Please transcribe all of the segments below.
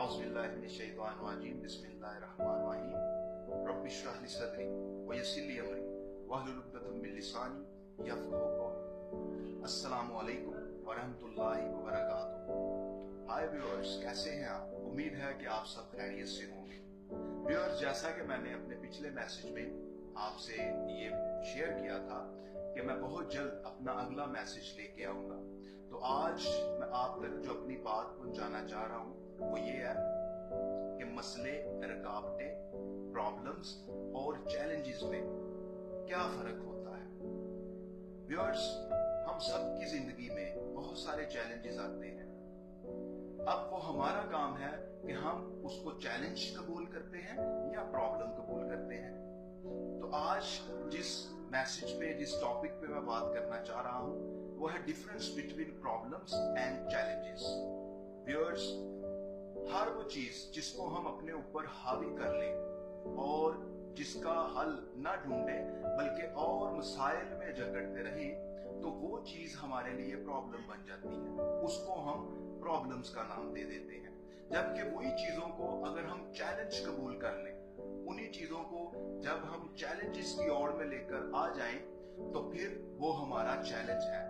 औज़ुबिल्लाहिमिनश्शैतानिर्रजीम बिस्मिल्लाहिर्रहमानिर्रहीम रब्बि इश्रह ली सदरी व यस्सिर ली अमरी वहलुल उक़दतम मिन लिसानी यफ़क़हू क़ौली। अस्सलामु अलैकुम व रहमतुल्लाहि व बरकातुहू। हाय व्यूअर्स, कैसे हैं आप? उम्मीद है कि आप सब खैरियत से होंगे। व्यूअर्स, जैसा कि मैंने अपने पिछले मैसेज में आपसे ये शेयर किया था कि मैं बहुत जल्द अपना अगला मैसेज लेके आऊंगा, तो आज मैं आप तक जो अपनी बात पहुंचाना चाह रहा हूँ वो ये है कि मसले, रुकावटें, प्रॉब्लम्स और चैलेंजेस में क्या फर्क होता है। व्यूअर्स, हम सब की जिंदगी में बहुत सारे चैलेंजेस आते हैं। अब वो हमारा काम है कि हम उसको चैलेंज कबूल करते हैं या प्रॉब्लम कबूल करते हैं। तो आज जिस मैसेज पे, जिस टॉपिक पे मैं बात करना चाह रहा हूं वो है difference between problems and challenges. Viewers, हर वो चीज जिसको हम अपने ऊपर हावी कर लें और जिसका हल न ढूंढे बल्कि और मसाइल में जकड़ते रहे, तो वो चीज हमारे लिए प्रॉब्लम बन जाती है। उसको हम प्रॉब्लम्स का नाम दे देते हैं। जबकि वही चीजों को अगर हम चैलेंज कबूल कर लें, उन्हीं चीजों को जब हम चैलेंजेस की ओर में लेकर आ जाएं, तो फिर वो हमारा चैलेंज है।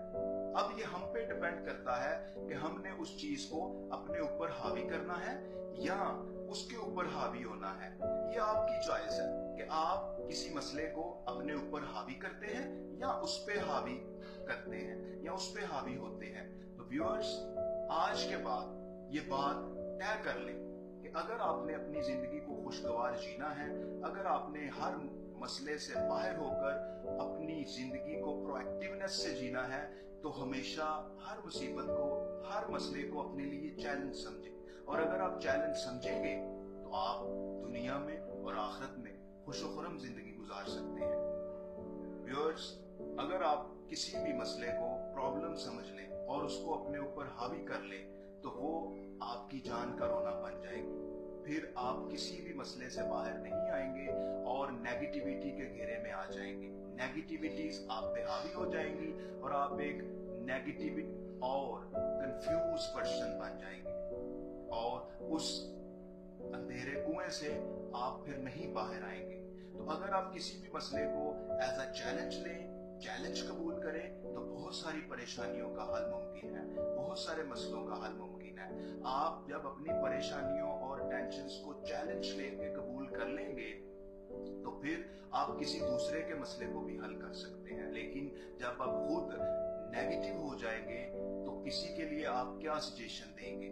अब ये हम पे डिपेंड करता है कि हमने उस चीज को अपने ऊपर हावी करना है या उसके ऊपर हावी होना है। ये आपकी चॉइस है कि आप किसी मसले को अपने ऊपर हावी करते हैं या उस पे हावी करते हैं या उस पे हावी होते हैं। तो व्यूअर्स, आज के बाद ये बात तय कर लें कि अगर आपने अपनी जिंदगी को खुशगवार जीना है, अगर आपने हर मसले से बाहर होकर अपनी जिंदगी को प्रोएक्टिवनेस से जीना है, तो हमेशा हर मुसीबत को, हर मसले को अपने लिए चैलेंज समझें। और अगर आप चैलेंज समझेंगे तो आप दुनिया में और आखिरत में खुशो-खुर्रम जिंदगी गुजार सकते हैं। व्यूअर्स, अगर आप किसी भी मसले को प्रॉब्लम समझ लें और उसको अपने ऊपर हावी कर लें, तो वो आपकी जान का रोना बन जाएगी। फिर आप किसी भी मसले से बाहर नहीं आएंगे और नेगेटिविटी के घेरे में आ जाएंगे। नेगेटिविटीज आप पे हावी हो जाएंगी और आप एक नेगेटिव और कंफ्यूज पर्सन बन जाएंगे और उस अंधेरे कुएं से आप फिर नहीं बाहर आएंगे। तो अगर आप किसी भी मसले को एज अ चैलेंज लें, चैलेंज कबूल करें, तो बहुत सारी परेशानियों का हल मुमकिन है, बहुत सारे मसलों का हल मुमकिन है। आप जब अपनी परेशानियों और टेंशन्स को चैलेंज लेके कबूल कर लेंगे, तो फिर आप किसी दूसरे के मसले को भी हल कर सकते हैं। लेकिन जब आप खुद नेगेटिव हो जाएंगे, तो किसी के लिए आप क्या सजेशन देंगे?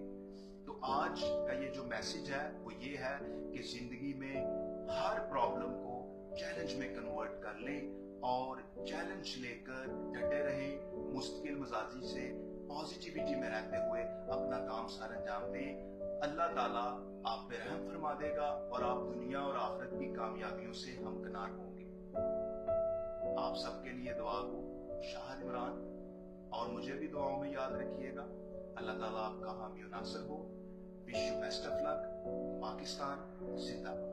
तो आज का ये जो मैसेज है वो ये है कि जिंदगी में हर प्रॉब्लम को चैलेंज में कन्वर्ट कर लें और चैलेंज लेकर डटे रहें, मुस्तकिल मिजाजी से पॉजिटिविटी में रहते हुए अपना काम सर अंजाम दें। अल्लाह ताला आप पे रहम फरमा देगा और आप दुनिया और आखिरत की कामयाबियों से हमकिनार होंगे। आप सबके लिए दुआ हो, शाह इमरान, और मुझे भी दुआओं में याद रखिएगा। अल्लाह ताला आपका हामी नासिर हो। Wish you best of luck. Pakistan जिंदाबाद।